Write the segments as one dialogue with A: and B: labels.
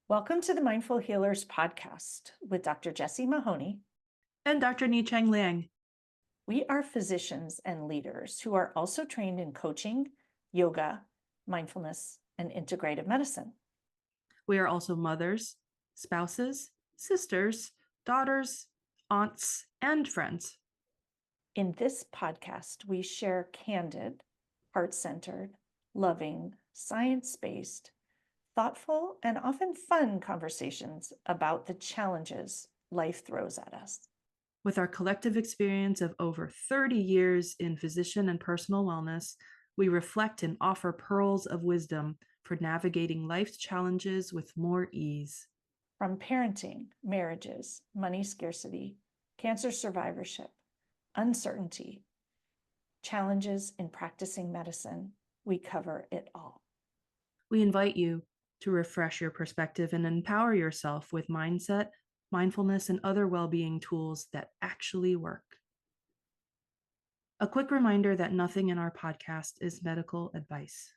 A: Welcome to the Mindful Healers podcast with Dr. Jessie Mahoney.
B: And Dr. Ni-Cheng Liang.
A: We are physicians and leaders who are also trained in coaching, yoga, mindfulness, and integrative medicine.
B: We are also mothers, spouses, sisters, daughters, aunts, and friends.
A: In this podcast, we share candid, heart-centered, loving, science-based, thoughtful, and often fun conversations about the challenges life throws at us.
B: With our collective experience of over 30 years in physician and personal wellness, we reflect and offer pearls of wisdom for navigating life's challenges with more ease.
A: From parenting, marriages, money scarcity, cancer survivorship, uncertainty, challenges in practicing medicine, we cover it all.
B: We invite you to refresh your perspective and empower yourself with mindset, mindfulness, and other well-being tools that actually work. A quick reminder that nothing in our podcast is medical advice.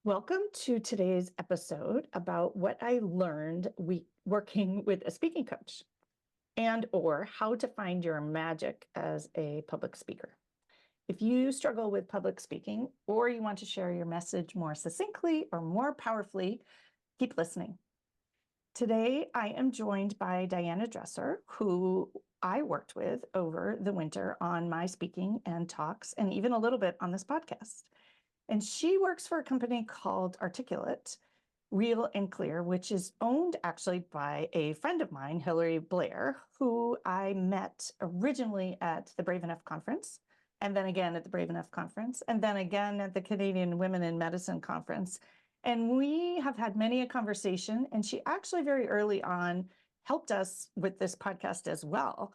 A: Welcome to today's episode about what I learned working with a speaking coach and/or how to find your magic as a public speaker. If you struggle with public speaking or you want to share your message more succinctly or more powerfully, keep listening. Today, I am joined by Diana Dresser, who I worked with over the winter on my speaking and talks, and even a little bit on this podcast. And she works for a company called Articulate, Real and Clear, which is owned actually by a friend of mine, Hillary Blair, who I met originally at the Brave Enough Conference, and then again at the Brave Enough Conference, and then again at the Canadian Women in Medicine Conference. And we have had many a conversation, and she actually very early on helped us with this podcast as well,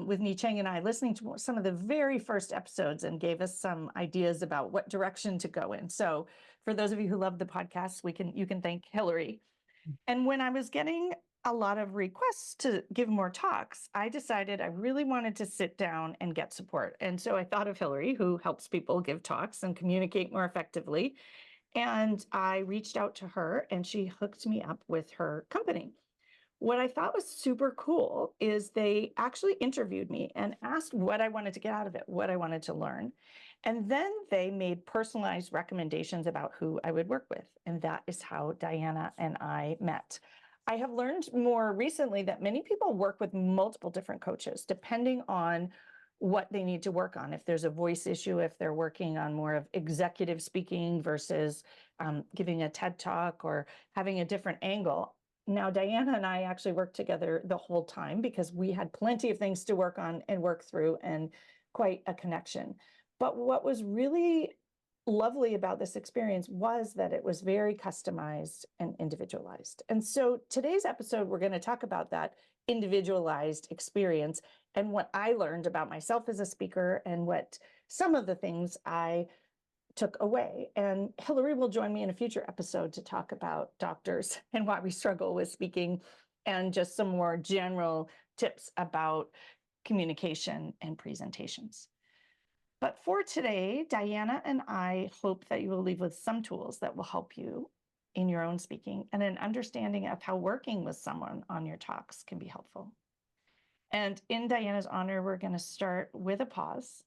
A: with Ni-Cheng and I listening to some of the very first episodes and gave us some ideas about what direction to go in. So for those of you who love the podcast, you can thank Hillary. And when I was getting a lot of requests to give more talks, I decided I really wanted to sit down and get support. And so I thought of Hillary, who helps people give talks and communicate more effectively. And I reached out to her and she hooked me up with her company. What I thought was super cool is they actually interviewed me and asked what I wanted to get out of it, what I wanted to learn. And then they made personalized recommendations about who I would work with. And that is how Diana and I met. I have learned more recently that many people work with multiple different coaches, depending on what they need to work on. If there's a voice issue, if they're working on more of executive speaking versus giving a TED talk or having a different angle. Now, Diana and I actually worked together the whole time because we had plenty of things to work on and work through and quite a connection. But what was really lovely about this experience was that it was very customized and individualized. And so today's episode, we're going to talk about that individualized experience and what I learned about myself as a speaker and what some of the things I took away. And Hillary will join me in a future episode to talk about doctors and why we struggle with speaking and just some more general tips about communication and presentations. But for today, Diana and I hope that you will leave with some tools that will help you in your own speaking and an understanding of how working with someone on your talks can be helpful. And in Diana's honor, we're going to start with a pause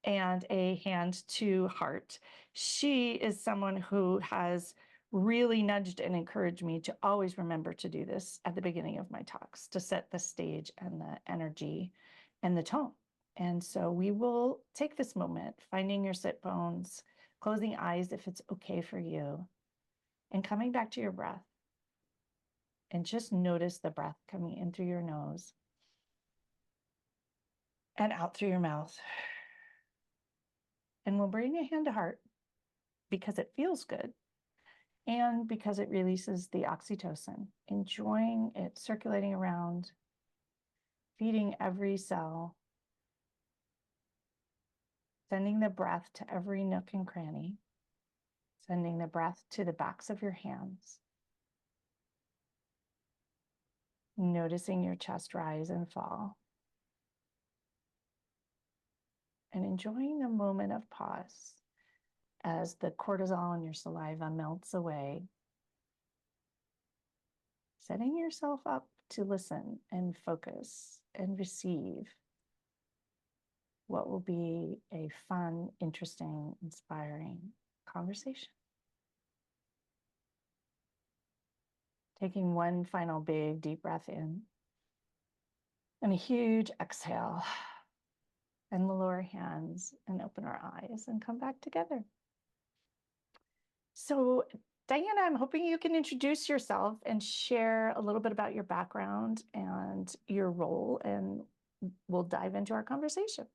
A: and a hand to heart. She is someone who has really nudged and encouraged me to always remember to do this at the beginning of my talks, to set the stage and the energy and the tone. And so we will take this moment, finding your sit bones, closing eyes if it's okay for you, and coming back to your breath. And just notice the breath coming in through your nose and out through your mouth. And we'll bring a hand to heart because it feels good and because it releases the oxytocin, enjoying it circulating around, feeding every cell, sending the breath to every nook and cranny, sending the breath to the backs of your hands, noticing your chest rise and fall, and enjoying a moment of pause as the cortisol in your saliva melts away, setting yourself up to listen and focus and receive what will be a fun, interesting, inspiring conversation. Taking one final big deep breath in and a huge exhale, and lower our hands and open our eyes and come back together. So, Diana, I'm hoping you can introduce yourself and share a little bit about your background and your role, and we'll dive into our conversation.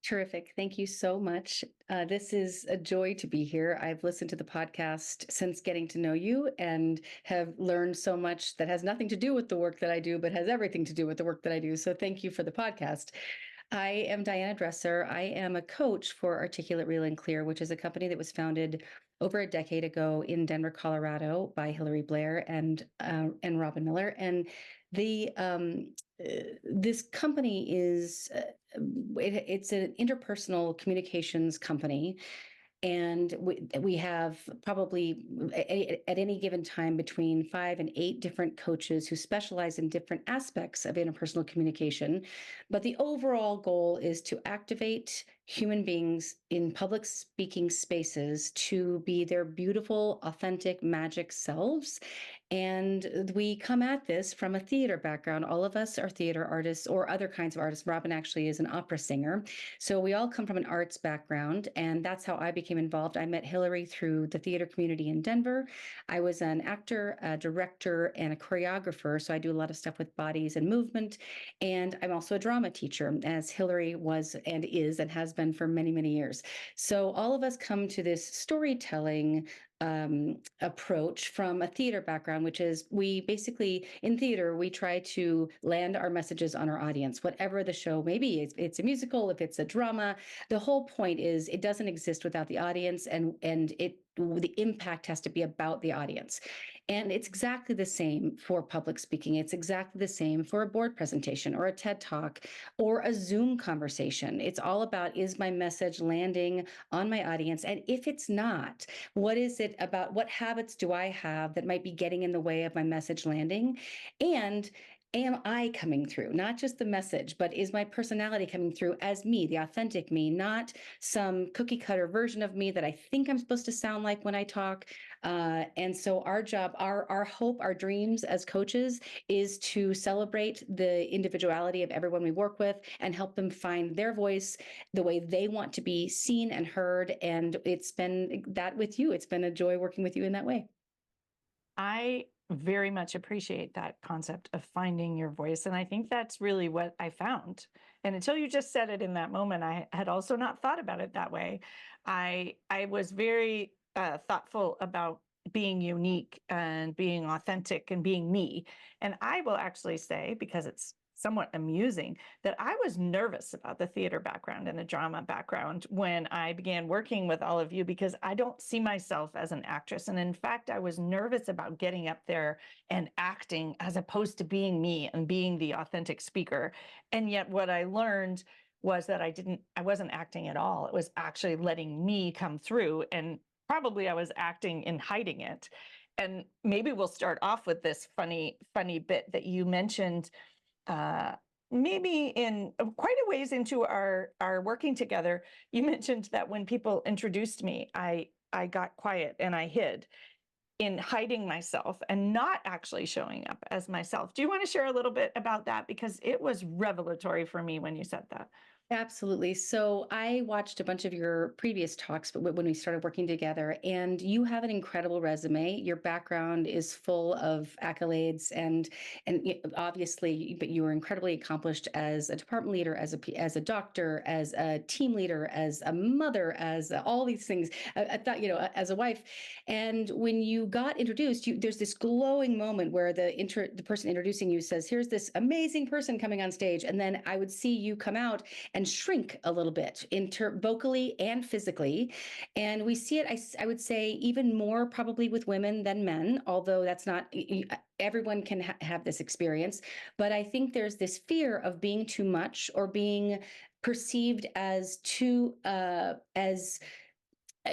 C: Terrific. Thank you so much. This is a joy to be here. I've listened to the podcast since getting to know you and have learned so much that has nothing to do with the work that I do, but has everything to do with the work that I do. So thank you for the podcast. I am Diana Dresser. I am a coach for Articulate, Real, and Clear, which is a company that was founded over a decade ago in Denver, Colorado, by Hillary Blair and Robin Miller. And the this company is it's an interpersonal communications company. And we have probably at any given time between 5 and 8 different coaches who specialize in different aspects of interpersonal communication. But the overall goal is to activate human beings in public speaking spaces to be their beautiful, authentic, magic selves. And we come at this from a theater background. All of us are theater artists or other kinds of artists. Robin actually is an opera singer. So we all come from an arts background, and that's how I became involved. I met Hillary through the theater community in Denver. I was an actor, a director, and a choreographer. So I do a lot of stuff with bodies and movement. And I'm also a drama teacher, as Hillary was and is and has been for many, many years. So all of us come to this storytelling approach from a theater background, which is we basically, in theater, we try to land our messages on our audience, whatever the show may be. It's a musical, if it's a drama. The whole point is it doesn't exist without the audience, and the impact has to be about the audience. And it's exactly the same for public speaking. It's exactly the same for a board presentation or a TED Talk or a Zoom conversation. It's all about, is my message landing on my audience? And if it's not, what is it about? What habits do I have that might be getting in the way of my message landing? And am I coming through? Not just the message, but is my personality coming through as me, the authentic me, not some cookie cutter version of me that I think I'm supposed to sound like when I talk? And so our job, our hope, our dreams as coaches is to celebrate the individuality of everyone we work with and help them find their voice the way they want to be seen and heard. And it's been that with you. It's been a joy working with you in that way.
A: I very much appreciate that concept of finding your voice. And I think that's really what I found. And until you just said it in that moment, I had also not thought about it that way. I was very thoughtful about being unique and being authentic and being me. And I will actually say, because it's somewhat amusing, that I was nervous about the theater background and the drama background when I began working with all of you, because I don't see myself as an actress. And in fact, I was nervous about getting up there and acting as opposed to being me and being the authentic speaker. And yet what I learned was that I wasn't acting at all. It was actually letting me come through, and probably I was acting in hiding it. And maybe we'll start off with this funny bit that you mentioned. Maybe in quite a ways into our working together, you mentioned that when people introduced me, I got quiet and I hid in hiding myself and not actually showing up as myself. Do you want to share a little bit about that? Because it was revelatory for me when you said that.
C: Absolutely. So I watched a bunch of your previous talks when we started working together, and you have an incredible resume. Your background is full of accolades, and obviously, but you were incredibly accomplished as a department leader, as a doctor, as a team leader, as a mother, as all these things. I thought, as a wife. And when you got introduced, there's this glowing moment where the person introducing you says, "Here's this amazing person coming on stage," and then I would see you come out and shrink a little bit vocally and physically. And we see it, I would say, even more probably with women than men, although that's not, everyone can have this experience. But I think there's this fear of being too much or being perceived as too,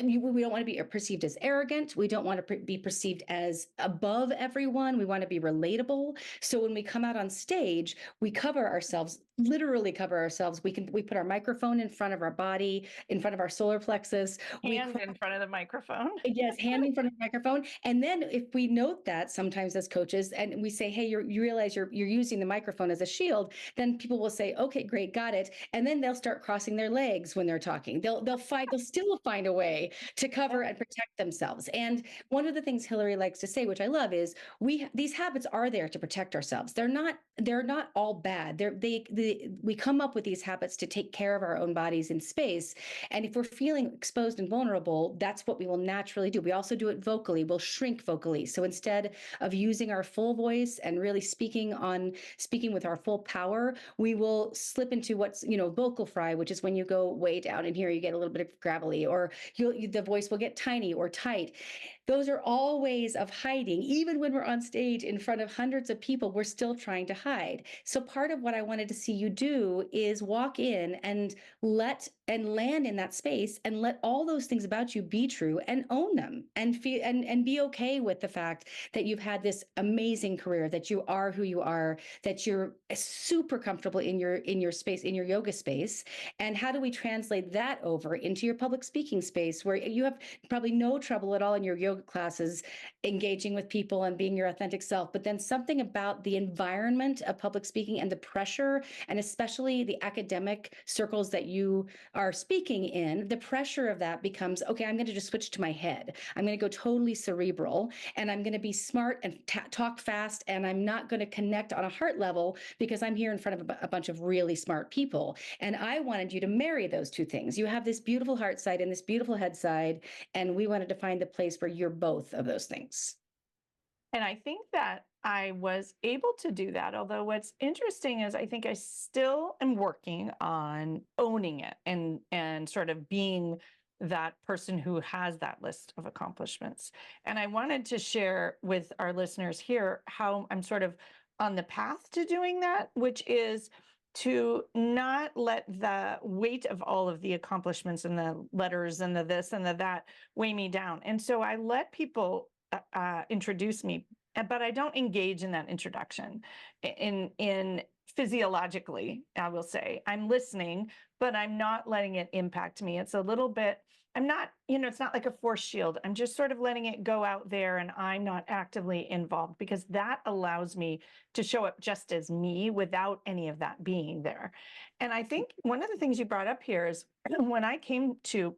C: we don't want to be perceived as arrogant. We don't want to be perceived as above everyone. We want to be relatable. So when we come out on stage, we cover ourselves, literally cover ourselves. We put our microphone in front of our body, in front of our solar plexus.
A: And in front of the microphone.
C: Yes, hand in front of the microphone. And then if we note that sometimes as coaches and we say, hey, you realize you're using the microphone as a shield, then people will say, okay, great, got it. And then they'll start crossing their legs when they're talking. They'll still find a way to cover and protect themselves. And one of the things Hillary likes to say, which I love, is these habits are there to protect ourselves. They're not all bad. We come up with these habits to take care of our own bodies in space. And if we're feeling exposed and vulnerable, that's what we will naturally do. We also do it vocally. We'll shrink vocally. So instead of using our full voice and really speaking with our full power, we will slip into what's, vocal fry, which is when you go way down in here, you get a little bit of gravelly, or the voice will get tiny or tight. Those are all ways of hiding. Even when we're on stage in front of hundreds of people, we're still trying to hide. So part of what I wanted to see you do is walk in and land in that space and let all those things about you be true and own them and feel and be okay with the fact that you've had this amazing career, that you are who you are, that you're super comfortable in your space, in your yoga space. And how do we translate that over into your public speaking space, where you have probably no trouble at all in your yoga classes engaging with people and being your authentic self, but then something about the environment of public speaking and the pressure, and especially the academic circles that you are speaking in, the pressure of that becomes, okay, I'm going to just switch to my head. I'm going to go totally cerebral, and I'm going to be smart and talk fast, and I'm not going to connect on a heart level because I'm here in front of a bunch of really smart people. And I wanted you to marry those two things. You have this beautiful heart side and this beautiful head side, and we wanted to find the place where you're both of those things.
A: And I think that I was able to do that. Although what's interesting is I think I still am working on owning it and sort of being that person who has that list of accomplishments. And I wanted to share with our listeners here how I'm sort of on the path to doing that, which is to not let the weight of all of the accomplishments and the letters and the this and the that weigh me down. And so I let people introduce me, but I don't engage in that introduction in physiologically, I will say. I'm listening, but I'm not letting it impact me. It's a little bit, I'm not, it's not like a force shield. I'm just sort of letting it go out there, and I'm not actively involved, because that allows me to show up just as me without any of that being there. And I think one of the things you brought up here is when I came to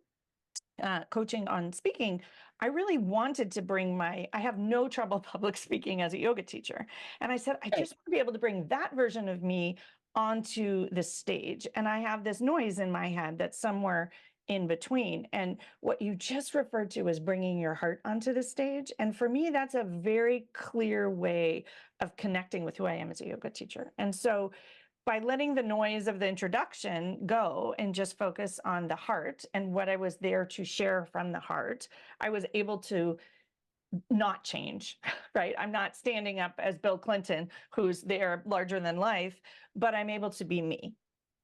A: coaching on speaking, I really wanted to bring I have no trouble public speaking as a yoga teacher. And I said, I just want to be able to bring that version of me onto the stage. And I have this noise in my head that's somewhere in between. And what you just referred to is bringing your heart onto the stage. And for me, that's a very clear way of connecting with who I am as a yoga teacher. And so by letting the noise of the introduction go and just focus on the heart and what I was there to share from the heart, I was able to not change, right? I'm not standing up as Bill Clinton, who's there larger than life, but I'm able to be me.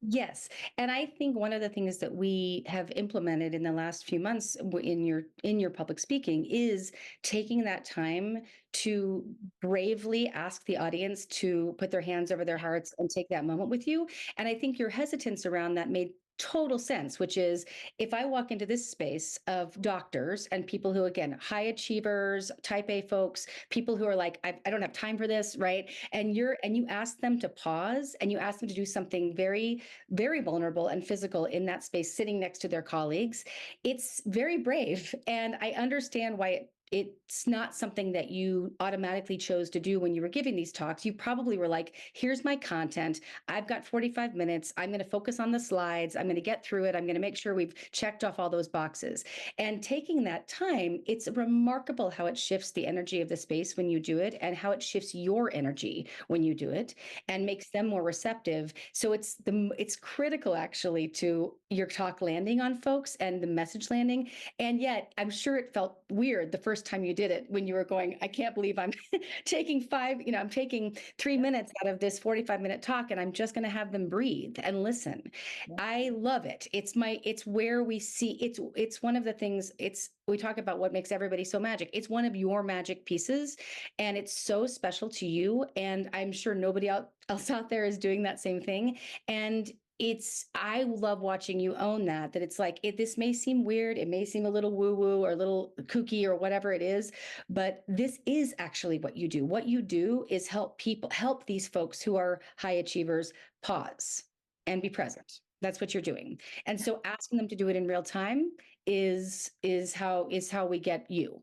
C: Yes. And I think one of the things that we have implemented in the last few months in your public speaking is taking that time to bravely ask the audience to put their hands over their hearts and take that moment with you. And I think your hesitance around that made total sense, which is, if I walk into this space of doctors and people who, again, high achievers, type A folks, people who are like, I don't have time for this, right? And you ask them to pause, and you ask them to do something very, very vulnerable and physical in that space, sitting next to their colleagues. It's very brave. And I understand why it's not something that you automatically chose to do when you were giving these talks. You probably were like, here's my content. I've got 45 minutes. I'm going to focus on the slides. I'm going to get through it. I'm going to make sure we've checked off all those boxes. And taking that time, it's remarkable how it shifts the energy of the space when you do it, and how it shifts your energy when you do it, and makes them more receptive. So it's critical, actually, to your talk landing on folks and the message landing. And yet, I'm sure it felt weird the first first time you did it, when you were going, I can't believe I'm taking I'm taking 3 minutes out of this 45-minute talk, and I'm just going to have them breathe and listen.
A: Yeah.
C: I love it. It's where we see, it's one of the things, we talk about what makes everybody so magic. It's one of your magic pieces, and it's so special to you. And I'm sure nobody else out there is doing that same thing. And I love watching you own that it's like, this may seem weird. It may seem a little woo woo or a little kooky or whatever it is, but this is actually what you do. What you do is help these folks who are high achievers pause and be present. That's what you're doing. And so asking them to do it in real time is how we get you.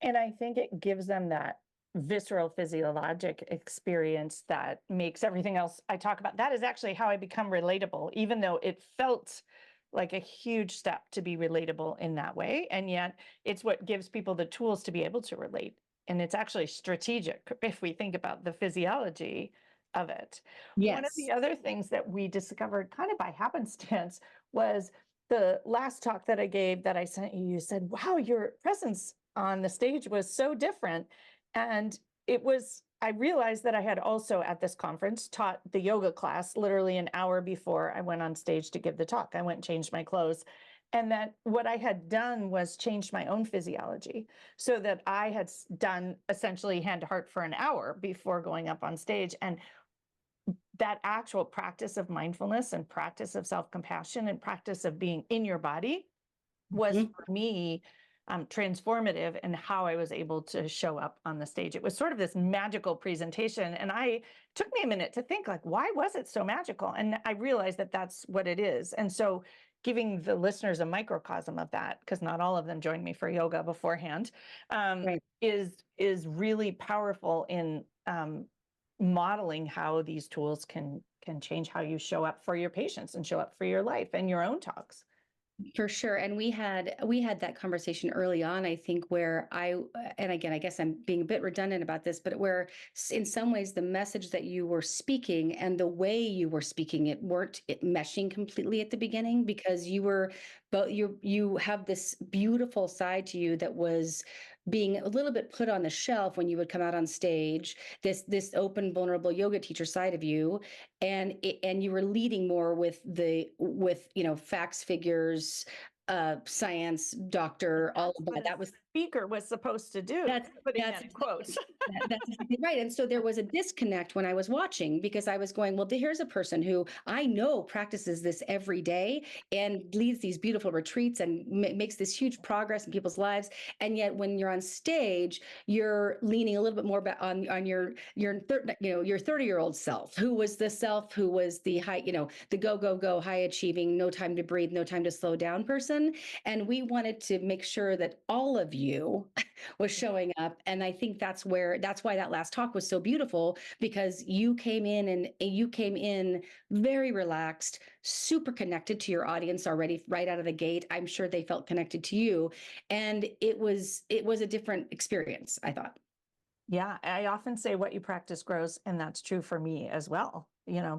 A: And I think it gives them that visceral physiologic experience that makes everything else I talk about. That is actually how I become relatable, even though it felt like a huge step to be relatable in that way. And yet it's what gives people the tools to be able to relate. And it's actually strategic if we think about the physiology of it.
C: Yes.
A: One of the other things that we discovered kind of by happenstance was the last talk that I gave that I sent you. You said, wow, your presence on the stage was so different. And I realized that I had also at this conference taught the yoga class literally an hour before I went on stage to give the talk. I went and changed my clothes. And that what I had done was changed my own physiology so that I had done essentially hand to heart for an hour before going up on stage. And that actual practice of mindfulness and practice of self-compassion and practice of being in your body was for me transformative in how I was able to show up on the stage. It was sort of this magical presentation. And took me a minute to think, like, why was it so magical? And I realized that that's what it is. And so giving the listeners a microcosm of that, because not all of them joined me for yoga beforehand,
C: Right.
A: is really powerful in modeling how these tools can change how you show up for your patients and show up for your life and your own talks.
C: For sure. And we had that conversation early on, I think, where and again, I guess I'm being a bit redundant about this, but where in some ways the message that you were speaking and the way you were speaking it weren't meshing completely at the beginning, because you have this beautiful side to you that was being a little bit put on the shelf when you would come out on stage, this open, vulnerable yoga teacher side of you. And you were leading more with facts, figures, science, doctor, all of that. That was
A: speaker was supposed to do.
C: That's
A: in quotes.
C: That's exactly right. And so there was a disconnect when I was watching, because I was going, well, here's a person who I know practices this every day and leads these beautiful retreats and makes this huge progress in people's lives. And yet when you're on stage, you're leaning a little bit more on your 30-year-old self, who was the high, the go, high achieving, no time to breathe, no time to slow down person. And we wanted to make sure that all of you was showing up. And I think that's why that last talk was so beautiful, because you came in very relaxed, super connected to your audience already right out of the gate. I'm sure they felt connected to you. And it was a different experience, I thought.
A: Yeah, I often say what you practice grows, and that's true for me as well.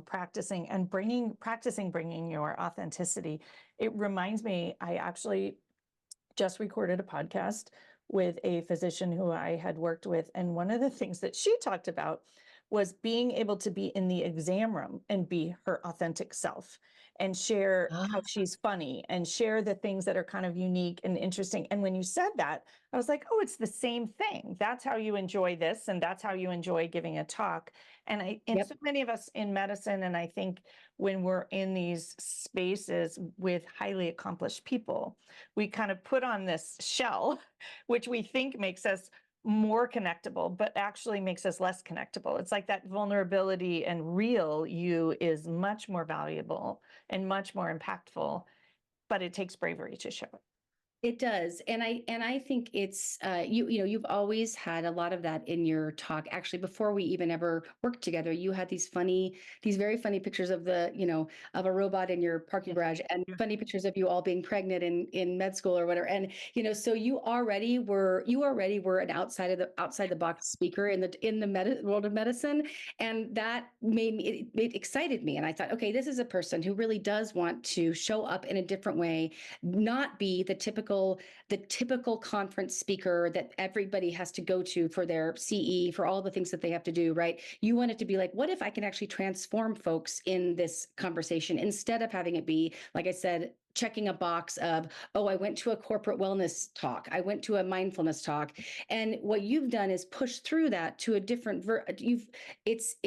A: Practicing bringing your authenticity. It reminds me, I actually just recorded a podcast with a physician who I had worked with. And one of the things that she talked about was being able to be in the exam room and be her authentic self and share how she's funny and share the things that are kind of unique and interesting. And when you said that, I was like, oh, it's the same thing. That's how you enjoy this. And that's how you enjoy giving a talk. And so many of us in medicine, and I think when we're in these spaces with highly accomplished people, we kind of put on this shell, which we think makes us more connectable, but actually makes us less connectable. It's like that vulnerability and real you is much more valuable and much more impactful, but it takes bravery to show it.
C: It does. And I think it's, you've always had a lot of that in your talk. Actually, before we even ever worked together, you had these very funny pictures of of a robot in your parking garage, and funny pictures of you all being pregnant in med school or whatever. And, so you already were an outside the box speaker in the world of medicine. And that it excited me. And I thought, okay, this is a person who really does want to show up in a different way, not be the typical typical conference speaker that everybody has to go to for their CE, for all the things that they have to do, right? You want it to be like, what if I can actually transform folks in this conversation instead of having it be, like I said, checking a box of, oh, I went to a corporate wellness talk, I went to a mindfulness talk. And what you've done is push through that to a different it's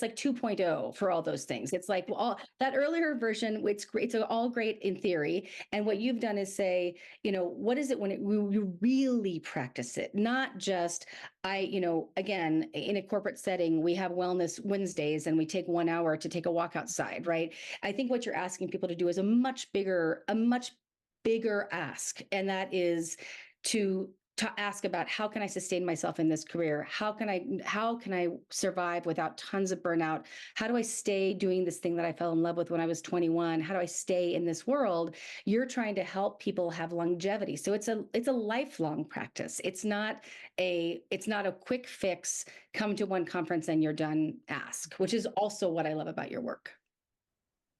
C: like 2.0 for all those things. It's like, well, all that earlier version, it's all great in theory. And what you've done is say, what is it when you really practice it? Not just, again, in a corporate setting, we have wellness Wednesdays and we take 1 hour to take a walk outside, right? I think what you're asking people to do is a much bigger ask. And that is to ask about, how can I sustain myself in this career? How can I survive without tons of burnout? How do I stay doing this thing that I fell in love with when I was 21? How do I stay in this world? You're trying to help people have longevity. So it's a lifelong practice. It's not a quick fix, come to one conference and you're done ask, which is also what I love about your work.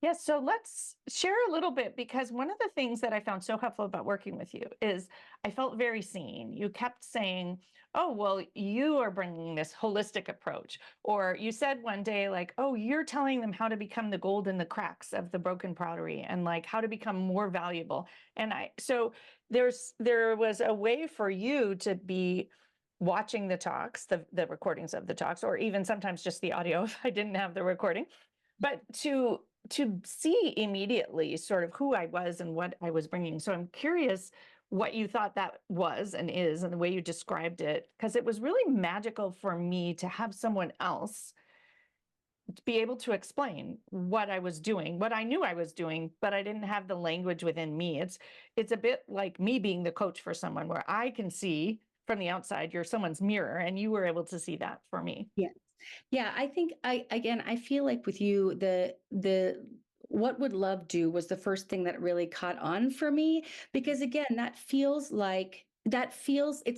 A: Yes, so let's share a little bit, because one of the things that I found so helpful about working with you is I felt very seen. You kept saying, oh, well, you are bringing this holistic approach. Or you said one day, like, oh, you're telling them how to become the gold in the cracks of the broken pottery and like how to become more valuable. And so there was a way for you to be watching the talks, the recordings of the talks, or even sometimes just the audio if I didn't have the recording, but to see immediately sort of who I was and what I was bringing. So I'm curious what you thought that was and is, and the way you described it, because it was really magical for me to have someone else to be able to explain what I was doing, what I knew I was doing, but I didn't have the language within me. It's a bit like me being the coach for someone, where I can see from the outside, you're someone's mirror, and you were able to see that for me.
C: Yeah. Yeah, I think I feel like with you, the what would love do was the first thing that really caught on for me, because again, it's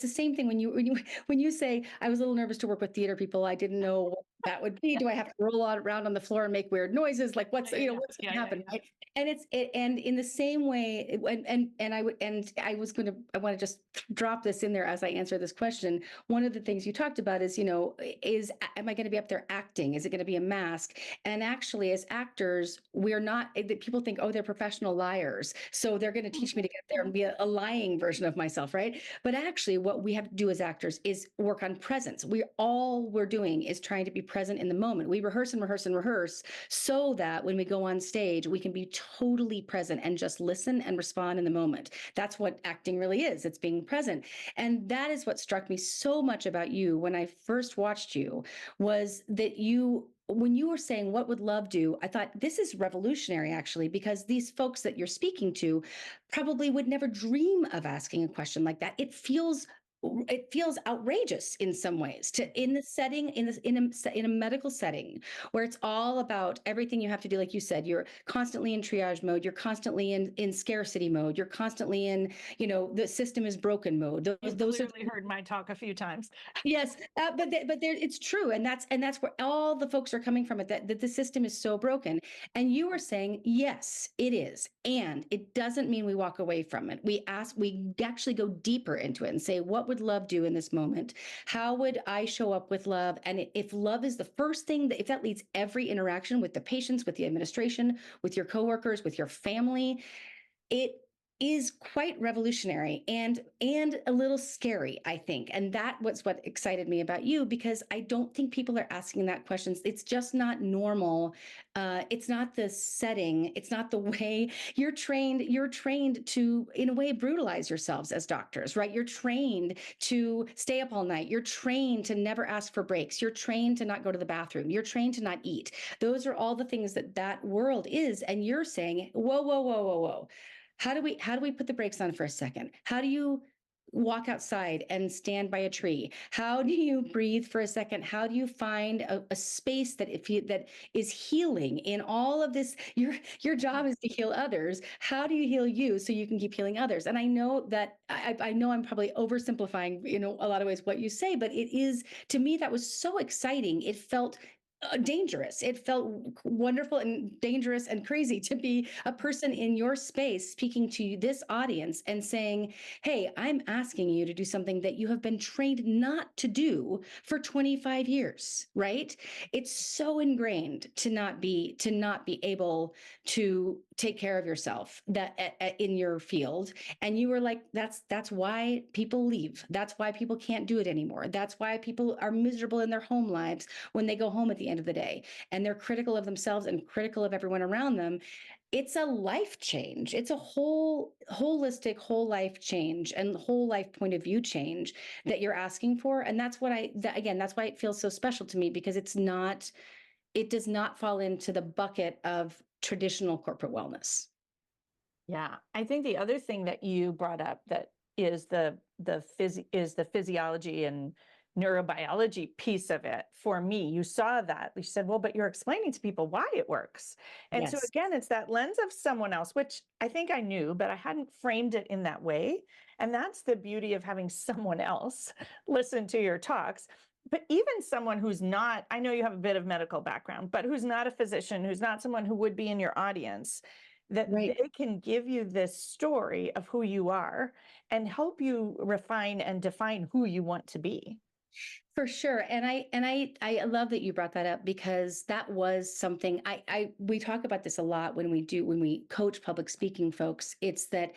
C: the same thing when you say, I was a little nervous to work with theater people. I didn't know what that would be. Do I have to roll around on the floor and make weird noises? Like what's going to happen? Right? And and in the same way, I want to just drop this in there as I answer this question. One of the things you talked about is, am I going to be up there acting? Is it going to be a mask? And actually, as actors, we're not, people think, oh, they're professional liars, so they're going to teach me to get there and be a lying version of myself, right? But actually, what we have to do as actors is work on presence. We're doing is trying to be present in the moment. We rehearse and rehearse and rehearse so that when we go on stage, we can be totally present and just listen and respond in the moment. That's what acting really is. It's being present. And that is what struck me so much about you when I first watched you, was that when you were saying, what would love do? I thought, this is revolutionary, actually, because these folks that you're speaking to probably would never dream of asking a question like that. It feels outrageous in some ways in a medical setting where it's all about everything you have to do. Like you said, you're constantly in triage mode. You're constantly in scarcity mode. You're constantly in, the system is broken mode.
A: Those clearly heard my talk a few times.
C: Yes, but it's true, and that's where all the folks are coming from. That the system is so broken, and you are saying yes, it is, and it doesn't mean we walk away from it. We actually go deeper into it and say, what would love do in this moment? How would I show up with love? And if love is the first thing, if that leads every interaction with the patients, with the administration, with your coworkers, with your family, it is quite revolutionary and a little scary, I think. And that was what excited me about you, because I don't think people are asking that questions. It's just not normal. It's not the setting. It's not the way you're trained. You're trained to, in a way, brutalize yourselves as doctors, right? You're trained to stay up all night. You're trained to never ask for breaks. You're trained to not go to the bathroom. You're trained to not eat. Those are all the things that world is. And you're saying, whoa, whoa, whoa, whoa, whoa. How do we put the brakes on for a second? How do you walk outside and stand by a tree? How do you breathe for a second? How do you find a space that is healing in all of this? Your job is to heal others. How do you heal you so you can keep healing others? And I know that I know I'm probably oversimplifying, a lot of ways what you say, but it is, to me, that was so exciting. It felt dangerous. It felt wonderful and dangerous and crazy to be a person in your space speaking to this audience and saying, hey, I'm asking you to do something that you have been trained not to do for 25 years, right? It's so ingrained to not be able to take care of yourself in your field. And you were like, that's why people leave. That's why people can't do it anymore. That's why people are miserable in their home lives when they go home at the end of the day, and they're critical of themselves and critical of everyone around them. It's a life change. It's a holistic whole life change and whole life point of view change that you're asking for. And that's what that's why it feels so special to me, because it does not fall into the bucket of traditional corporate wellness.
A: Yeah, I think the other thing that you brought up that is the physiology and neurobiology piece of it. For me, you saw that. You said, well, but you're explaining to people why it works. And so
C: Yes.
A: again, it's that lens of someone else, which I think I knew, but I hadn't framed it in that way. And that's the beauty of having someone else listen to your talks. But even someone who's not, I know you have a bit of medical background, but who's not a physician, who's not someone who would be in your audience, that
C: Right.
A: they can give you this story of who you are and help you refine and define who you want to be.
C: For sure. And I love that you brought that up, because that was something we talk about this a lot when we coach public speaking folks. It's that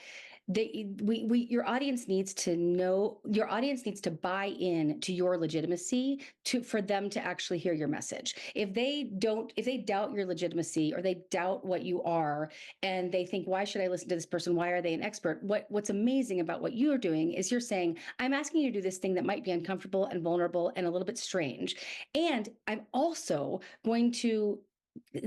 C: your audience needs to know, your audience needs to buy in to your legitimacy for them to actually hear your message. If they doubt your legitimacy, or they doubt what you are, and they think, why should I listen to this person? Why are they an expert? What's amazing about what you're doing is you're saying, I'm asking you to do this thing that might be uncomfortable and vulnerable and a little bit strange. And I'm also going to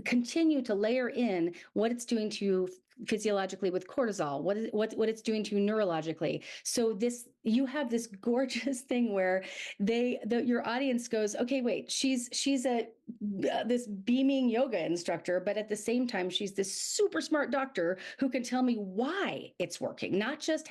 C: continue to layer in what it's doing to you physiologically with cortisol, what it's doing to you neurologically. So you have this gorgeous thing where your audience goes, okay, wait, she's this beaming yoga instructor, but at the same time, she's this super smart doctor who can tell me why it's working. Not just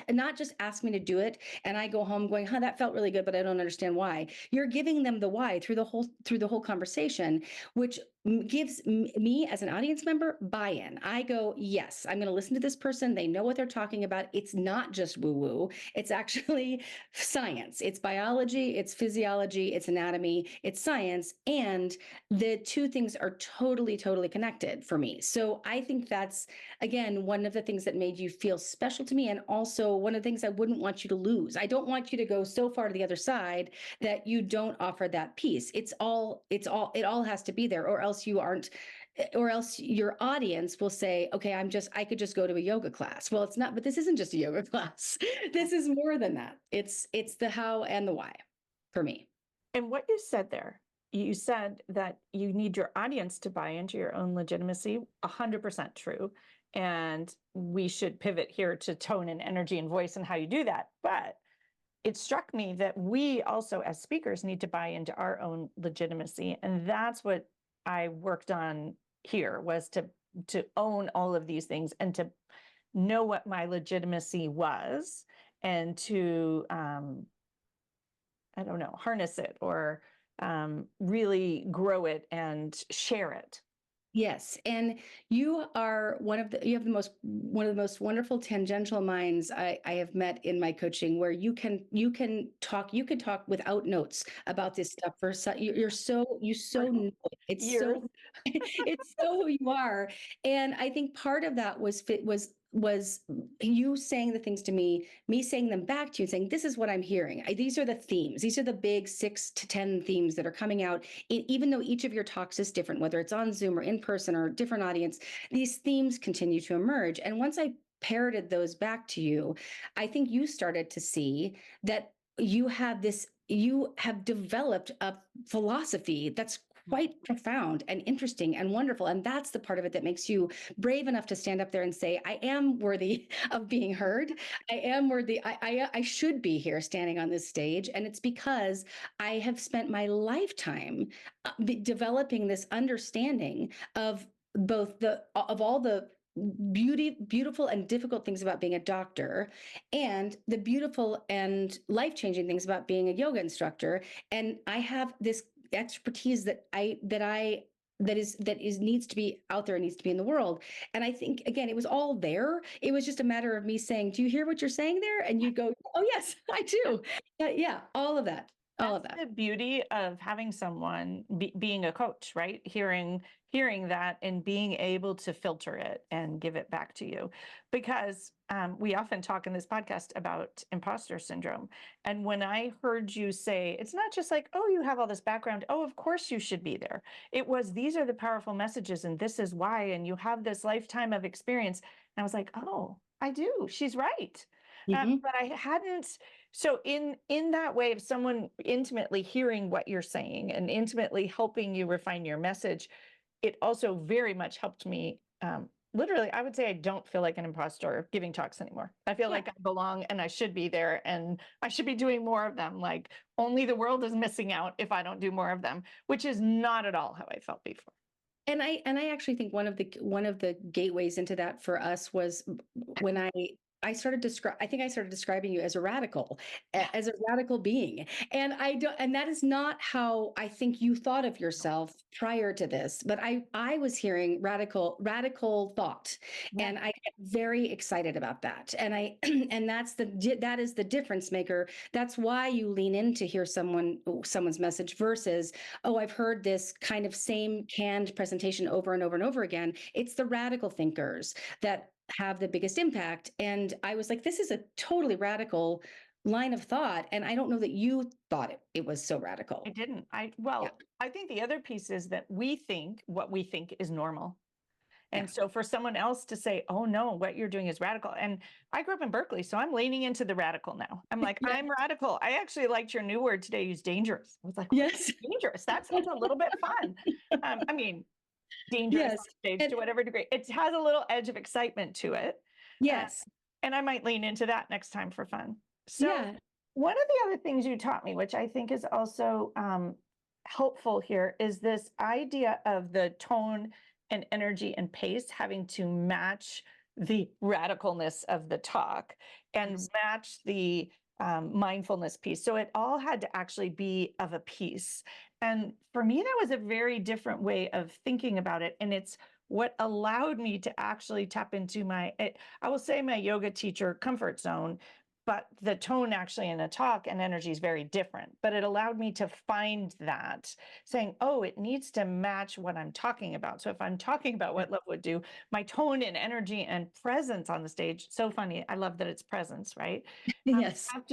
C: ask me to do it, and I go home going, that felt really good, but I don't understand why. You're giving them the why through the whole conversation, which gives me as an audience member buy-in. I go, yes, I'm going to listen to this person. They know what they're talking about. It's not just woo-woo. It's actually science. It's biology, it's physiology, it's anatomy, it's science. And the two things are totally, totally connected for me. So I think that's, again, one of the things that made you feel special to me. And also one of the things I wouldn't want you to lose. I don't want you to go so far to the other side that you don't offer that piece. It all has to be there, or else your audience will say, okay, I could just go to a yoga class. Well, it's not, but this isn't just a yoga class. This is more than that. It's the how and the why for me.
A: And what you said there, you said that you need your audience to buy into your own legitimacy. 100% true. And we should pivot here to tone and energy and voice and how you do that. But it struck me that we also, as speakers, need to buy into our own legitimacy. And that's what I worked on here, was to own all of these things and to know what my legitimacy was, and to I don't know, harness it, or really grow it and share it.
C: Yes, and you have one of the most wonderful tangential minds I have met in my coaching, where you can talk without notes about this stuff for you so know it. It's
A: Years.
C: so it's so who you are. And I think part of that was you saying the things to me saying them back to you, saying, this is what I'm hearing. These are the themes. These are the big 6 to 10 themes that are coming out. Even though each of your talks is different, whether it's on Zoom or in person or a different audience, these themes continue to emerge. And once I parroted those back to you, I think you started to see that you have developed a philosophy that's quite profound and interesting and wonderful. And that's the part of it that makes you brave enough to stand up there and say, I am worthy of being heard. I am worthy. I should be here standing on this stage. And it's because I have spent my lifetime developing this understanding of all the beautiful and difficult things about being a doctor, and the beautiful and life-changing things about being a yoga instructor. And I have this expertise that is needs to be out there, needs to be in the world. And I think, again, it was all there. It was just a matter of me saying, do you hear what you're saying there? And you'd go, oh yes, I do. Yeah, all of that. All of
A: That's
C: that.
A: the beauty of having someone being a coach, right? Hearing that and being able to filter it and give it back to you. Because we often talk in this podcast about imposter syndrome. And when I heard you say, it's not just like, oh, you have all this background. Oh, of course you should be there. It was, these are the powerful messages and this is why, and you have this lifetime of experience. And I was like, oh, I do. She's right. But I hadn't. So in that way of someone intimately hearing what you're saying and intimately helping you refine your message, it also very much helped me. Literally, I would say I don't feel like an imposter giving talks anymore. I feel like I belong and I should be there and I should be doing more of them. Like only the world is missing out if I don't do more of them, which is not at all how I felt before.
C: And I actually think one of the gateways into that for us was when I started describing you as a radical, as a radical being. And that is not how I think you thought of yourself prior to this, but I was hearing radical thought.
A: Yeah.
C: And I get very excited about that. And and that is the difference maker. That's why you lean in to hear someone's message versus, oh, I've heard this kind of same canned presentation over and over and over again. It's the radical thinkers that have the biggest impact. And I was like, this is a totally radical line of thought. And I don't know that you thought it was so radical.
A: I didn't. I think the other piece is that we think what we think is normal. And so for someone else to say, oh no, what you're doing is radical. And I grew up in Berkeley, so I'm leaning into the radical now. I'm like, I'm radical. I actually liked your new word today, use dangerous. I was like,
C: yes,
A: dangerous. That sounds a little bit fun. I mean, dangerous on stage to whatever degree. It has a little edge of excitement to it.
C: Yes.
A: And I might lean into that next time for fun. So one of the other things you taught me, which I think is also helpful here, is this idea of the tone and energy and pace having to match the radicalness of the talk and match the mindfulness piece. So it all had to actually be of a piece. And for me, that was a very different way of thinking about it. And it's what allowed me to actually tap into I will say my yoga teacher comfort zone, but the tone actually in a talk and energy is very different. But it allowed me to find that, saying, oh, it needs to match what I'm talking about. So if I'm talking about what love would do, my tone and energy and presence on the stage, so funny. I love that it's presence, right?
C: Yes.
A: Have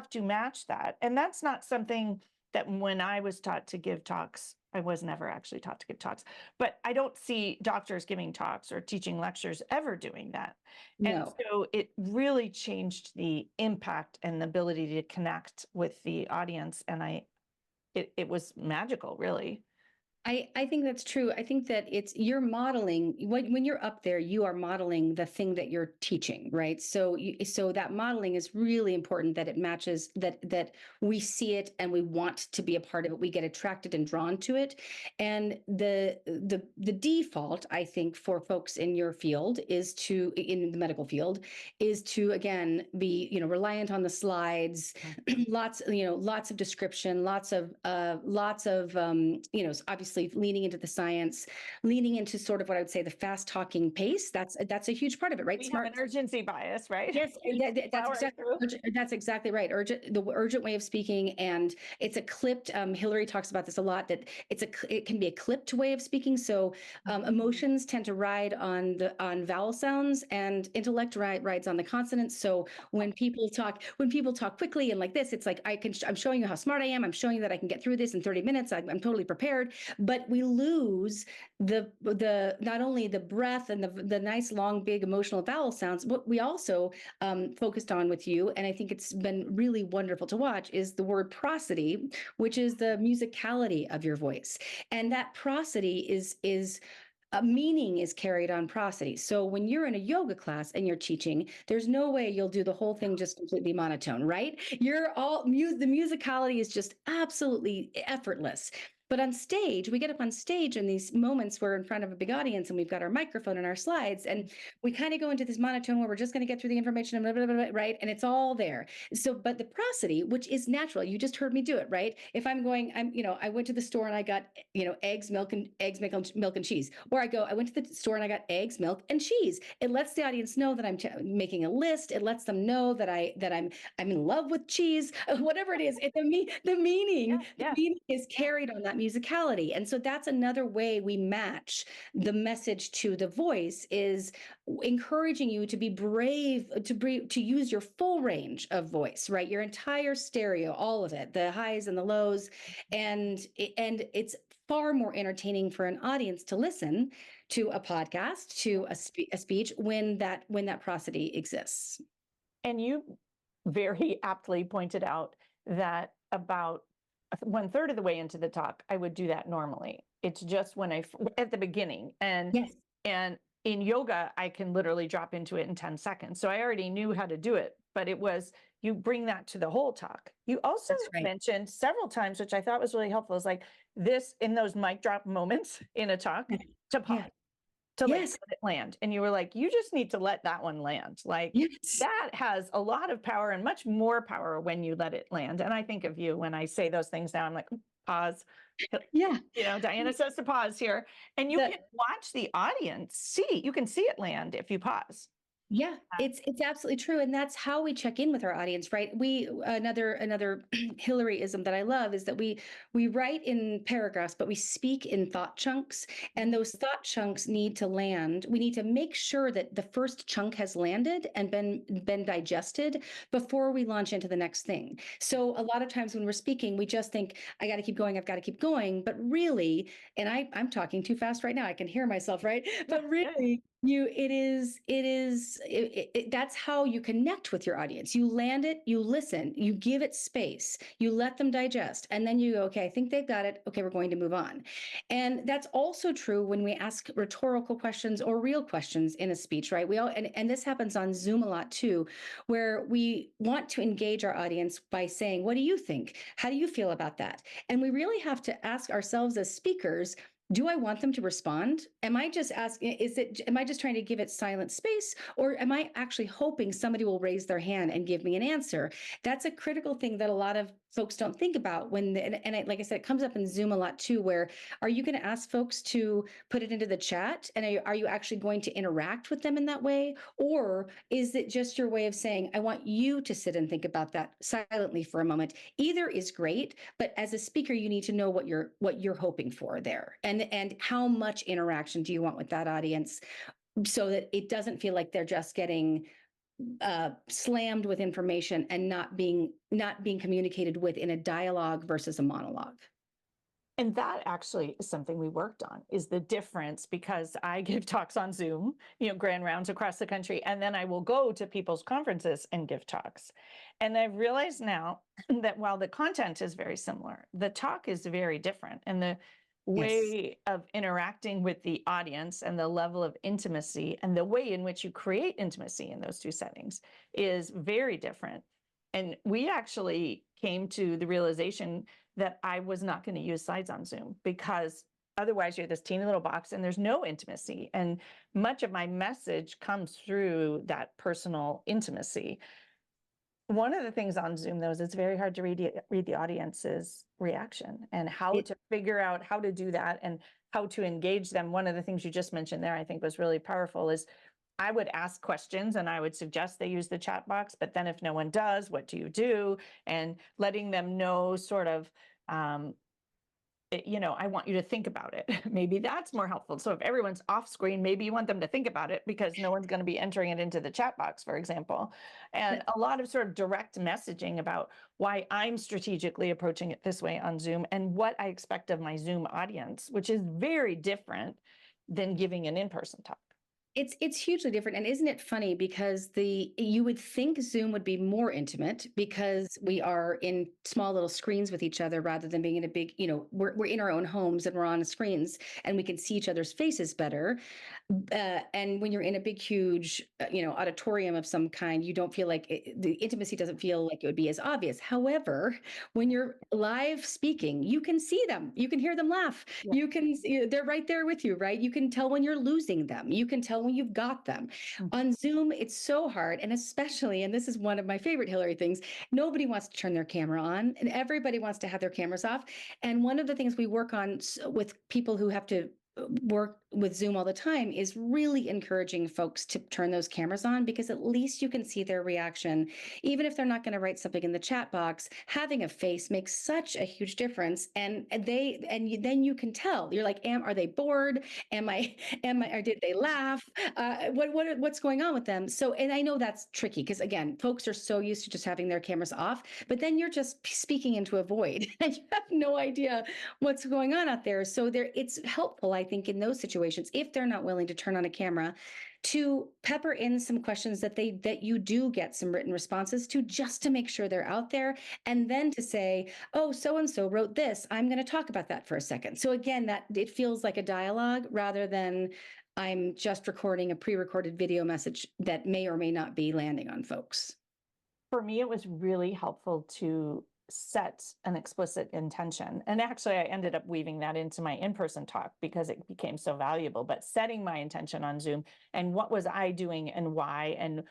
A: to match that. And that's not something that when I was taught to give talks, I was never actually taught to give talks, but I don't see doctors giving talks or teaching lectures ever doing that.
C: No.
A: And so it really changed the impact and the ability to connect with the audience. And it was magical, really.
C: I think that's true. I think that you're modeling when you're up there, you are modeling the thing that you're teaching, right? So that modeling is really important, that it matches, that we see it and we want to be a part of it. We get attracted and drawn to it. And the default, I think, for folks in your field in the medical field is to, again, be, reliant on the slides, lots of description, lots of obviously leaning into the science, leaning into sort of what I would say the fast talking pace. That's a huge part of it, right?
A: We have an urgency bias, right?
C: Yes, that's exactly right. The urgent way of speaking, and it's a clipped. Hillary talks about this a lot. That it can be a clipped way of speaking. So emotions tend to ride on vowel sounds, and intellect rides on the consonants. So when people talk quickly and like this, it's like I'm showing you how smart I am. I'm showing you that I can get through this in 30 minutes. I'm totally prepared. But we lose the not only the breath and the nice long big emotional vowel sounds. What we also focused on with you, and I think it's been really wonderful to watch, is the word prosody, which is the musicality of your voice. And that prosody is meaning is carried on prosody. So when you're in a yoga class and you're teaching, there's no way you'll do the whole thing just completely monotone, right? The musicality is just absolutely effortless. But on stage, we get up on stage in these moments where we're in front of a big audience and we've got our microphone and our slides, and we kind of go into this monotone where we're just going to get through the information, blah, blah, blah, blah, right? And it's all there. So, but the prosody, which is natural, you just heard me do it, right? If I'm going, I went to the store and I got, eggs, milk, and cheese. Or I went to the store and I got eggs, milk, and cheese. It lets the audience know that I'm making a list. It lets them know that I'm in love with cheese, whatever it is. The meaning is carried on that musicality. And so that's another way we match the message to the voice, is encouraging you to be brave, to use your full range of voice, right? Your entire stereo, all of it, the highs and the lows. And it's far more entertaining for an audience to listen to a podcast, to a speech when that prosody exists.
A: And you very aptly pointed out that about 1/3 of the way into the talk, I would do that normally. It's just when at the beginning. And
C: Yes.
A: And in yoga, I can literally drop into it in 10 seconds. So I already knew how to do it, but it was, you bring that to the whole talk. You also mentioned several times, which I thought was really helpful, is like this, in those mic drop moments in a talk, to pause, to let it land. And you were like, you just need to let that one land. Like that has a lot of power, and much more power when you let it land. And I think of you when I say those things now, I'm like, pause.
C: Yeah.
A: Diana says to pause here, and you can watch the audience you can see it land if you pause.
C: Yeah, it's absolutely true. And that's how we check in with our audience, right? Another Hillaryism that I love is that we write in paragraphs, but we speak in thought chunks. And those thought chunks need to land. We need to make sure that the first chunk has landed and been digested before we launch into the next thing. So a lot of times when we're speaking, we just think, I got to keep going, I've got to keep going. But really, and I'm talking too fast right now, I can hear myself, right? But really, that's how you connect with your audience. You land it, you listen, you give it space, you let them digest, and then you go, okay, I think they've got it. Okay, we're going to move on. And that's also true when we ask rhetorical questions or real questions in a speech, right? And this happens on Zoom a lot too, where we want to engage our audience by saying, what do you think? How do you feel about that? And we really have to ask ourselves as speakers, do I want them to respond? Am I just asking, am I just trying to give it silent space? Or am I actually hoping somebody will raise their hand and give me an answer? That's a critical thing that a lot of folks don't think about like I said, it comes up in Zoom a lot too, where are you going to ask folks to put it into the chat? And are you actually going to interact with them in that way? Or is it just your way of saying, I want you to sit and think about that silently for a moment? Either is great, but as a speaker, you need to know what you're hoping for there. And how much interaction do you want with that audience, so that it doesn't feel like they're just getting slammed with information and not being communicated with in a dialogue versus a monologue.
A: And that actually is something we worked on, is the difference, because I give talks on Zoom, grand rounds across the country, and then I will go to people's conferences and give talks. And I've realized now that while the content is very similar, the talk is very different. And the way of interacting with the audience and the level of intimacy and the way in which you create intimacy in those two settings is very different. And we actually came to the realization that I was not going to use slides on Zoom, because otherwise you're this teeny little box and there's no intimacy. And much of my message comes through that personal intimacy. One of the things on Zoom, though, is it's very hard to read the audience's reaction and how to figure out how to do that and how to engage them. One of the things you just mentioned there, I think, was really powerful, is I would ask questions and I would suggest they use the chat box, but then if no one does, what do you do? And letting them know sort of, I want you to think about it. Maybe that's more helpful. So if everyone's off screen, maybe you want them to think about it, because no one's going to be entering it into the chat box, for example. And a lot of sort of direct messaging about why I'm strategically approaching it this way on Zoom and what I expect of my Zoom audience, which is very different than giving an in-person talk.
C: It's hugely different. And isn't it funny because you would think Zoom would be more intimate because we are in small little screens with each other rather than being in a big, we're in our own homes and we're on screens and we can see each other's faces better. And when you're in a big, huge, auditorium of some kind, you don't feel like the intimacy doesn't feel like it would be as obvious. However, when you're live speaking, you can see them, you can hear them laugh,
A: Yeah.
C: you can, they're right there with you, right? You can tell when you're losing them, you can tell when you've got them. On Zoom, it's so hard. And especially, and this is one of my favorite Hillary things, nobody wants to turn their camera on and everybody wants to have their cameras off. And one of the things we work on with people who have to work with Zoom all the time is really encouraging folks to turn those cameras on, because at least you can see their reaction. Even if they're not going to write something in the chat box, having a face makes such a huge difference. And then you can tell, you're like, are they bored? Or did they laugh? What's going on with them? So, and I know that's tricky because again, folks are so used to just having their cameras off, but then you're just speaking into a void and you have no idea what's going on out there. So it's helpful, I think, in those situations, if they're not willing to turn on a camera, to pepper in some questions that you do get some written responses to, just to make sure they're out there. And then to say, oh, so-and-so wrote this, I'm going to talk about that for a second. So again, that it feels like a dialogue rather than I'm just recording a pre-recorded video message that may or may not be landing on folks.
A: For me, it was really helpful to set an explicit intention. And actually, I ended up weaving that into my in-person talk because it became so valuable. But setting my intention on Zoom and what was I doing and why, and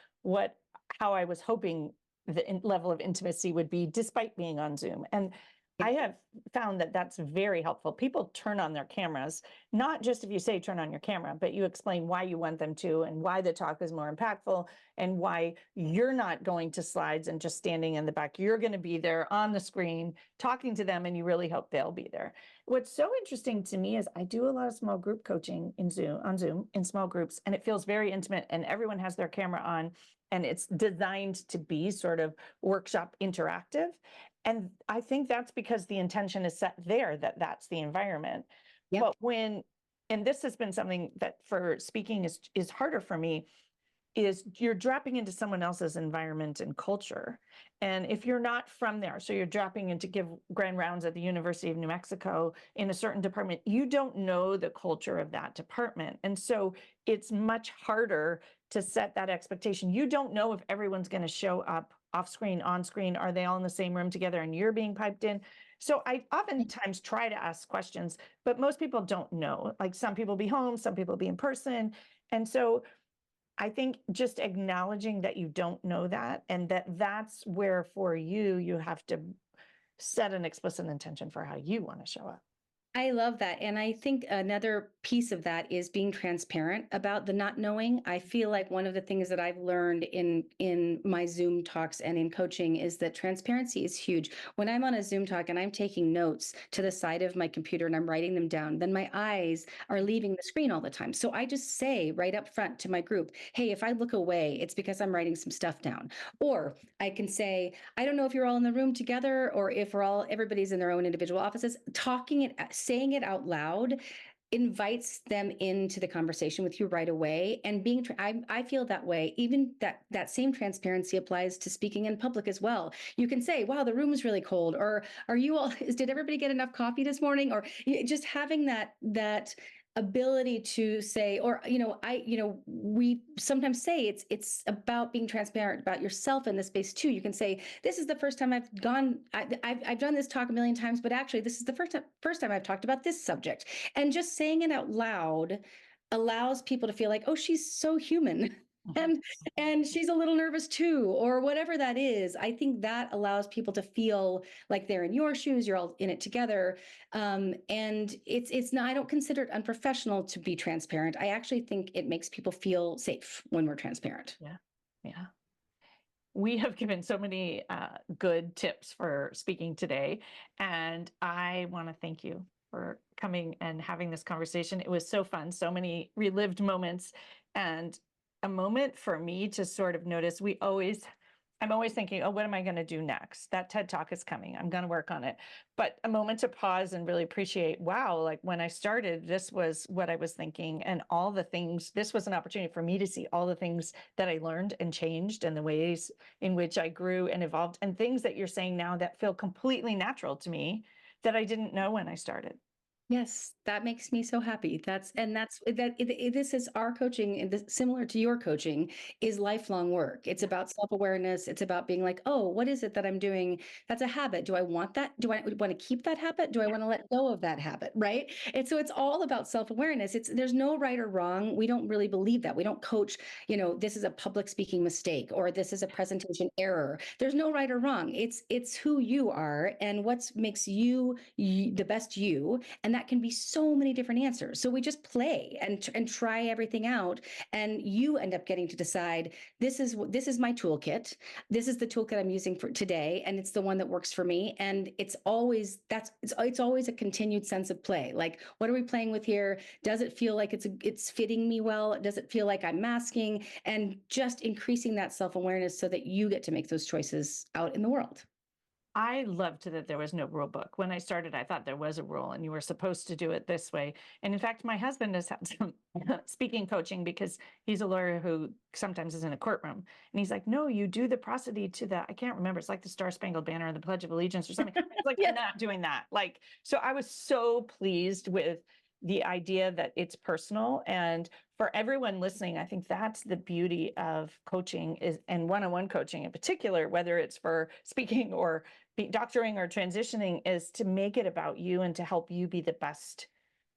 A: how I was hoping the level of intimacy would be despite being on Zoom. And I have found that that's very helpful. People turn on their cameras, not just if you say turn on your camera, but you explain why you want them to and why the talk is more impactful and why you're not going to slides and just standing in the back. You're going to be there on the screen talking to them, and you really hope they'll be there. What's so interesting to me is I do a lot of small group coaching on Zoom in small groups, and it feels very intimate and everyone has their camera on and it's designed to be sort of workshop interactive. And I think that's because the intention is set there, that's the environment.
C: Yep.
A: But and this has been something that for speaking is harder for me, is you're dropping into someone else's environment and culture. And if you're not from there, so you're dropping in to give grand rounds at the University of New Mexico in a certain department, you don't know the culture of that department. And so it's much harder to set that expectation. You don't know if everyone's going to show up off screen, on screen. Are they all in the same room together and you're being piped in? So I oftentimes try to ask questions, but most people don't know. Like some people be home, some people be in person. And so I think just acknowledging that you don't know that, and that's where for you have to set an explicit intention for how you want to show up.
C: I love that. And I think another piece of that is being transparent about the not knowing. I feel like one of the things that I've learned in my Zoom talks and in coaching is that transparency is huge. When I'm on a Zoom talk and I'm taking notes to the side of my computer and I'm writing them down, then my eyes are leaving the screen all the time. So I just say right up front to my group, hey, if I look away, it's because I'm writing some stuff down. Or I can say, I don't know if you're all in the room together or if everybody's in their own individual offices. Saying it out loud invites them into the conversation with you right away. And I feel that way. Even that same transparency applies to speaking in public as well. You can say, wow, the room is really cold, or did everybody get enough coffee this morning? Or just having that ability to say, or we sometimes say it's about being transparent about yourself in this space too. You can say, this is the first time I've done this talk a million times, but actually this is the first time I've talked about this subject. And just saying it out loud allows people to feel like, oh, she's so human. And she's a little nervous too, or whatever that is. I think that allows people to feel like they're in your shoes, you're all in it together. And it's not, I don't consider it unprofessional to be transparent. I actually think it makes people feel safe when we're transparent.
A: Yeah. We have given so many good tips for speaking today, and I want to thank you for coming and having this conversation. It was so fun, so many relived moments, and a moment for me to sort of notice. I'm always thinking, oh, what am I going to do next? That TED Talk is coming. I'm going to work on it. But a moment to pause and really appreciate, wow, like when I started, this was what I was thinking, and all the things, this was an opportunity for me to see all the things that I learned and changed, and the ways in which I grew and evolved, and things that you're saying now that feel completely natural to me that I didn't know when I started.
C: Yes, that makes me so happy. This is our coaching, and this, similar to your coaching, is lifelong work. It's about self-awareness. It's about being like, oh, what is it that I'm doing? That's a habit. Do I want that? Do I want to keep that habit? Do I want to let go of that habit? Right. And so it's all about self-awareness. There's no right or wrong. We don't really believe that. We don't coach, this is a public speaking mistake, or this is a presentation error. There's no right or wrong. It's who you are and what makes you the best you. And that can be so many different answers. So we just play and try everything out, and you end up getting to decide, this is my toolkit. This is the toolkit I'm using for today, and it's the one that works for me. And it's always a continued sense of play. Like, what are we playing with here? Does it feel like it's fitting me well? Does it feel like I'm masking? And just increasing that self-awareness so that you get to make those choices out in the world.
A: I loved that there was no rule book. When I started, I thought there was a rule and you were supposed to do it this way. And in fact, my husband has had some speaking coaching because he's a lawyer who sometimes is in a courtroom. And he's like, no, you do the prosody to the, I can't remember, it's like the Star Spangled Banner or the Pledge of Allegiance or something. It's like, I'm not doing that. Like, so I was so pleased with the idea that it's personal. And for everyone listening, I think that's the beauty of coaching and one-on-one coaching in particular, whether it's for speaking or doctoring or transitioning, is to make it about you and to help you be the best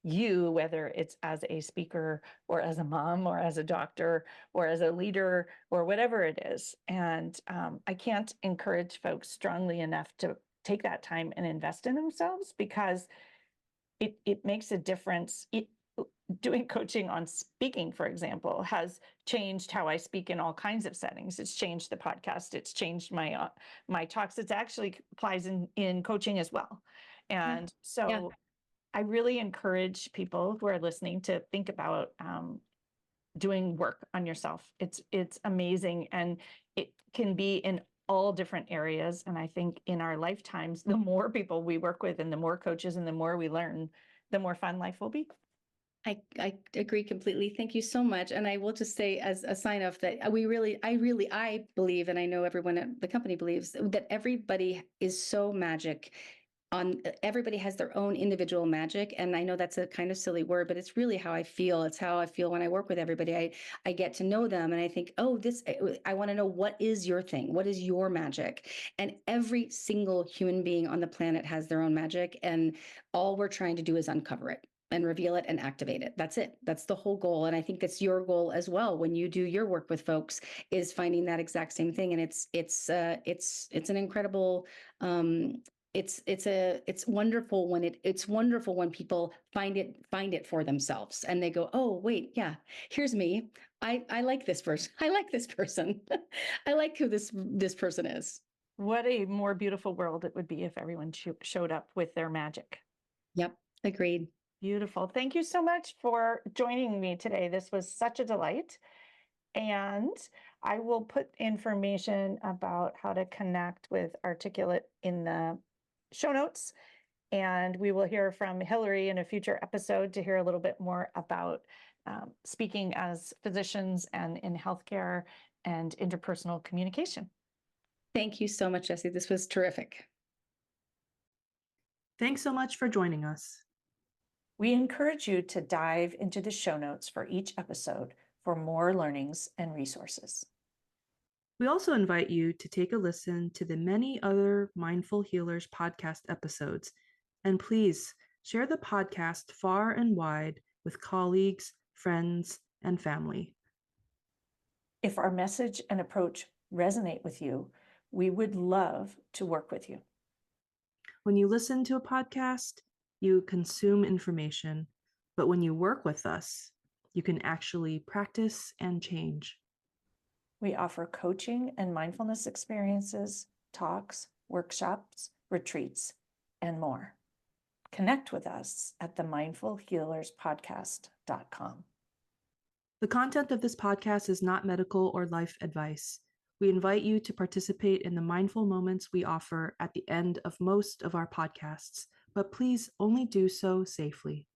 A: you, whether it's as a speaker or as a mom or as a doctor or as a leader or whatever it is. And I can't encourage folks strongly enough to take that time and invest in themselves, because it makes a difference. Doing coaching on speaking, for example, has changed how I speak in all kinds of settings. It's changed the podcast. It's changed my talks. It actually applies in coaching as well. And so I really encourage people who are listening to think about doing work on yourself. It's amazing, and it can be in all different areas. And I think in our lifetimes, the more people we work with and the more coaches and the more we learn, the more fun life will be.
C: I agree completely. Thank you so much. And I will just say, as a sign off, that I believe, and I know everyone at the company believes, that everybody is so magic. Everybody has their own individual magic. And I know that's a kind of silly word, but it's really how I feel. It's how I feel when I work with everybody. I get to know them, and I think, oh, I want to know, what is your thing? What is your magic? And every single human being on the planet has their own magic. And all we're trying to do is uncover it and reveal it and activate it. That's it. That's the whole goal. And I think that's your goal as well when you do your work with folks, is finding that exact same thing. And it's an incredible, it's wonderful when people find it for themselves, and they go, oh, wait, yeah, here's me. I like this person. I like this person. I like who this person is.
A: What a more beautiful world it would be if everyone showed up with their magic.
C: Yep. Agreed.
A: Beautiful. Thank you so much for joining me today. This was such a delight. And I will put information about how to connect with Articulate in the show notes. And we will hear from Hillary in a future episode to hear a little bit more about speaking as physicians and in healthcare and interpersonal communication.
C: Thank you so much, Jessie. This was terrific.
B: Thanks so much for joining us.
A: We encourage you to dive into the show notes for each episode for more learnings and resources.
B: We also invite you to take a listen to the many other Mindful Healers podcast episodes, and please share the podcast far and wide with colleagues, friends, and family.
A: If our message and approach resonate with you, we would love to work with you.
B: When you listen to a podcast, you consume information, but when you work with us, you can actually practice and change.
A: We offer coaching and mindfulness experiences, talks, workshops, retreats, and more. Connect with us at themindfulhealerspodcast.com.
B: The content of this podcast is not medical or life advice. We invite you to participate in the mindful moments we offer at the end of most of our podcasts, but please only do so safely.